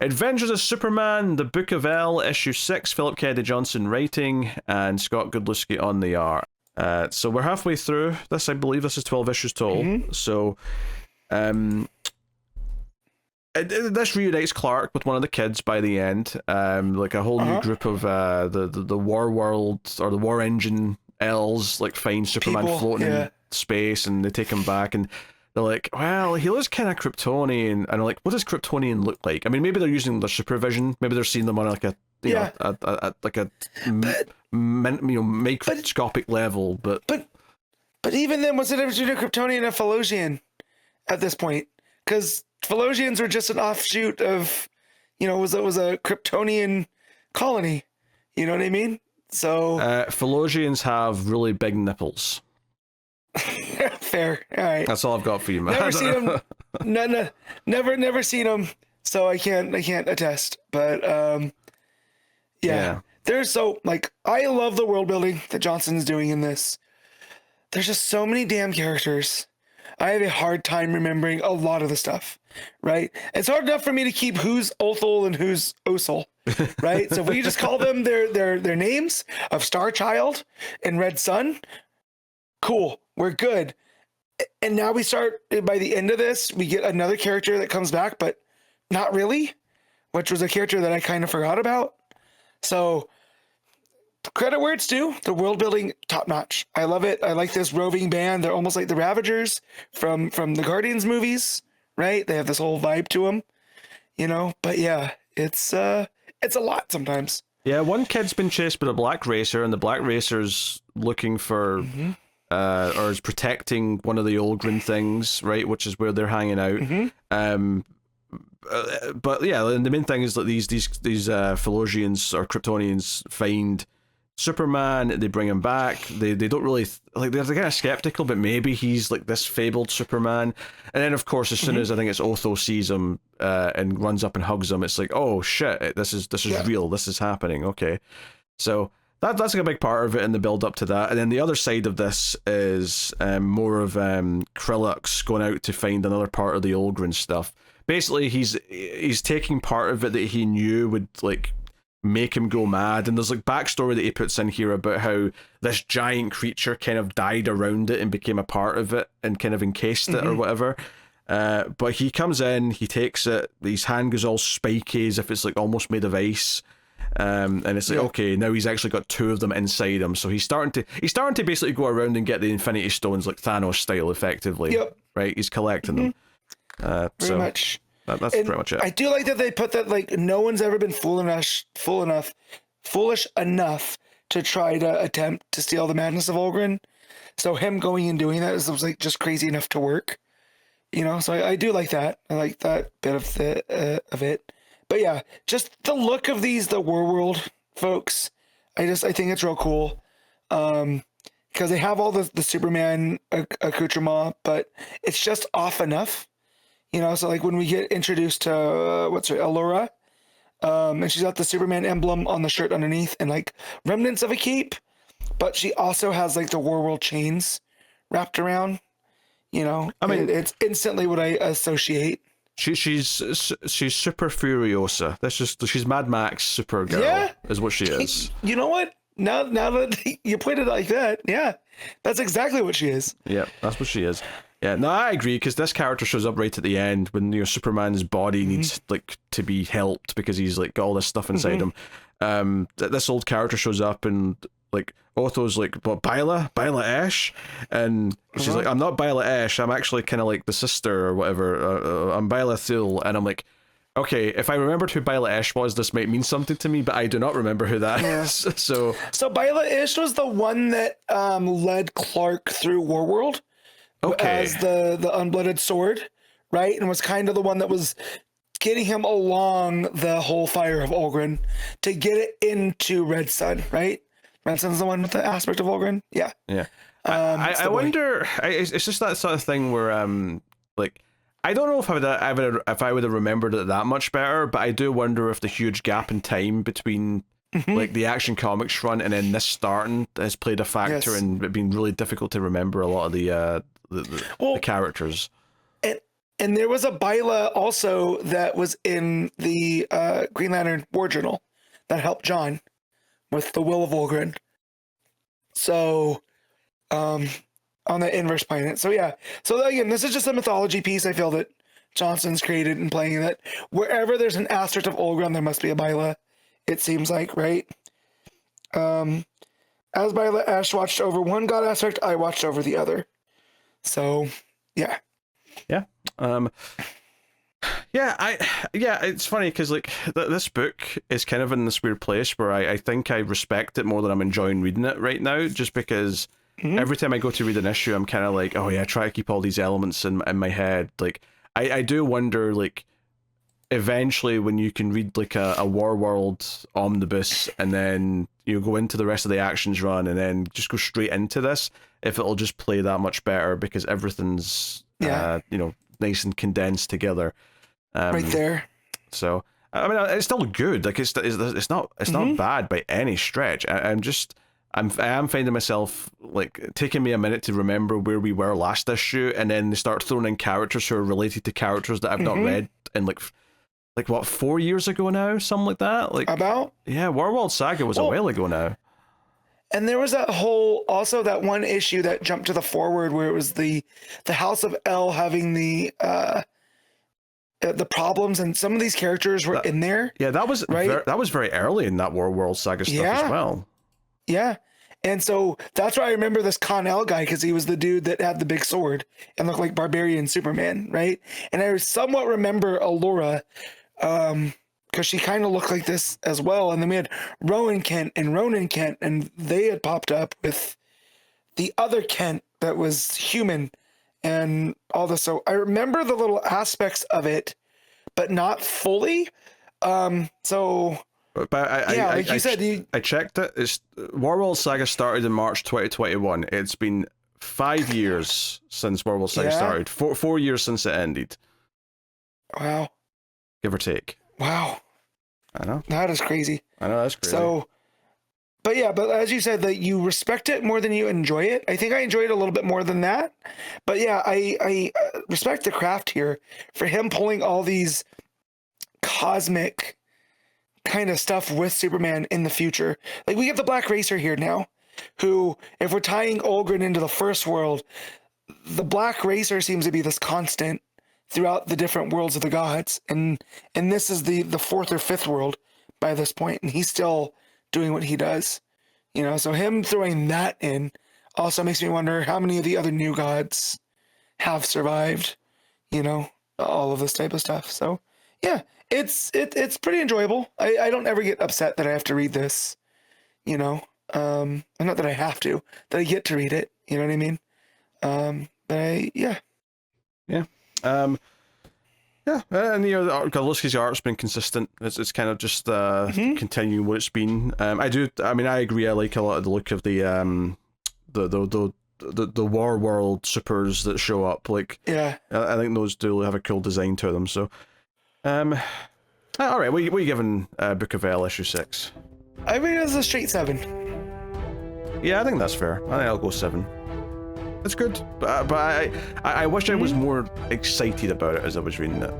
Adventures of Superman, The Book of L, Issue 6, Philip Kennedy Johnson writing, and Scott Godlewski on the art. So we're halfway through this. I believe this is 12 issues total. So this reunites Clark with one of the kids by the end. Like a whole new group of the WarWorld or the War Engine L's like find Superman floating in space, and they take him back, and they're like, well, he looks kind of Kryptonian, and I'm like, what does Kryptonian look like? I mean, maybe they're using their supervision, maybe they're seeing them on like a microscopic level, but even then, what's the difference between a Kryptonian and a Philosian at this point? Because Philosians are just an offshoot of, was a Kryptonian colony. You know what I mean? So Philosians have really big nipples. Fair. All right. That's all I've got for you, man. Never seen them. No, never seen them. So I can't attest. But yeah. There's I love the world building that Johnson's doing in this. There's just so many damn characters. I have a hard time remembering a lot of the stuff, right? It's hard enough for me to keep who's Othel and who's Osel, right? So if we just call them their names of Star Child and Red Sun, cool, we're good. And now we start, by the end of this, we get another character that comes back, but not really, which was a character that I kind of forgot about. So credit where it's due. The world building, top notch. I love it. I like this roving band. They're almost like the Ravagers from the Guardians movies, right? They have this whole vibe to them, But yeah, it's a lot sometimes. Yeah, one kid's been chased by a black racer, and the black racer's looking for, or is protecting one of the Olgrin things, right? Which is where they're hanging out. But yeah, the main thing is that these Philosians or Kryptonians find Superman, they bring him back, they don't really they're kind of skeptical, but maybe he's like this fabled Superman. And then of course as soon as I think it's Otho sees him and runs up and hugs him, it's like, oh shit, this is real, this is happening. Okay, so that's like a big part of it in the build up to that. And then the other side of this is more of Krillux going out to find another part of the Olgrin stuff. Basically he's taking part of it that he knew would like make him go mad, and there's like backstory that he puts in here about how this giant creature kind of died around it and became a part of it and kind of encased it or whatever. But he comes in, he takes it, his hand goes all spiky as if it's like almost made of ice, and it's like, okay, now he's actually got two of them inside him, so he's starting to basically go around and get the Infinity Stones like Thanos style, effectively. Right, he's collecting them. Pretty much. That's pretty much it. I do like that they put that, like, no one's ever been foolish enough to try to attempt to steal the madness of Olgrin. So him going and doing that was like just crazy enough to work, So I do like that. I like that bit of it. But yeah, just the look of the WarWorld folks, I think it's real cool. Because they have all the Superman accoutrement, but it's just off enough. So like when we get introduced to Allura, and she's got the Superman emblem on the shirt underneath and like remnants of a cape, but she also has like the WarWorld chains wrapped around. I mean, it's instantly what I associate. She's Super Furiosa. She's Mad Max Supergirl, is what she is. You know what? Now that you put it like that, yeah, that's exactly what she is. Yeah, that's what she is. Yeah, no, I agree, because this character shows up right at the end when Superman's body needs like to be helped because he's like got all this stuff inside him. This old character shows up and like Otho's like, what, Byla Esh? And she's like, I'm not Byla Esh, I'm actually kind of like the sister or whatever. I'm Byla Thule, and I'm like, okay, if I remembered who Byla Esh was, this might mean something to me, but I do not remember who that is. So Byla Esh was the one that led Clark through WarWorld. As the unblooded sword, right? And was kind of the one that was getting him along the whole fire of Olgrin to get it into Red Sun, right? Red Sun's the one with the aspect of Olgrin. Yeah. I wonder. It's just that sort of thing where like, I don't know if I would have remembered it that much better, but I do wonder if the huge gap in time between like the Action Comics run and then this starting has played a factor in it being really difficult to remember a lot of the characters. And there was a Byla also that was in the Green Lantern War Journal that helped John with the Will of Volgren. So, on the inverse planet. So yeah. So again, this is just a mythology piece I feel that Johnson's created and playing, that wherever there's an aspect of Olgren, there must be a Byla, it seems like, right? As Byla, Ash watched over one god aspect, I watched over the other. So, yeah. Yeah. It's funny because like this book is kind of in this weird place where I think I respect it more than I'm enjoying reading it right now, just because every time I go to read an issue, I'm kind of like, oh yeah, try to keep all these elements in my head. Like, I do wonder, like, eventually when you can read like a WarWorld omnibus and then you go into the rest of the actions run and then just go straight into this, if it'll just play that much better because everything's nice and condensed together. Right there. So I mean, it's still good. Like it's not bad by any stretch. I am finding myself like taking me a minute to remember where we were last issue, and then they start throwing in characters who are related to characters that I've not read in like what, 4 years ago now, something like that. Like about WarWorld Saga was a while ago now. And there was that one issue that jumped to the forward where it was the House of L having the problems, and some of these characters were in there. Yeah, that was right. That was very early in that WarWorld Saga stuff as well. Yeah. And so that's why I remember this Con-El guy, because he was the dude that had the big sword and looked like Barbarian Superman, right? And I somewhat remember Allura, because she kind of looked like this as well. And then we had Rowan Kent and Ronan Kent, and they had popped up with the other Kent that was human and all this. So I remember the little aspects of it, but not fully. But like you said, I checked it. It's WarWorld Saga started in March 2021. It's been 5 years since WarWorld Saga started. 4 years since it ended. Wow. Give or take. Wow. I know. That is crazy. I know, that's crazy. So, but as you said, that you respect it more than you enjoy it. I think I enjoyed it a little bit more than that. But yeah, I respect the craft here for him pulling all these cosmic kind of stuff with Superman in the future. Like, we get the Black Racer here now, who, if we're tying Olgren into the first world, the Black Racer seems to be this constant throughout the different worlds of the gods, and this is the fourth or fifth world by this point, and he's still doing what he does, so him throwing that in also makes me wonder how many of the other new gods have survived, all of this type of stuff. So yeah, it's pretty enjoyable. I don't ever get upset that I have to read this, and not that I have to, that I get to read it, you know what I mean? And Godlewski's art's been consistent. It's kind of just continuing what it's been. I agree. I like a lot of the look of the WarWorld supers that show up. Like, I think those do have a cool design to them. So, all right, what are you giving Book of L issue 6? I mean, it's a straight 7. Yeah, I think that's fair. I think I'll go 7. It's good, but I wish I was more excited about it as I was reading it.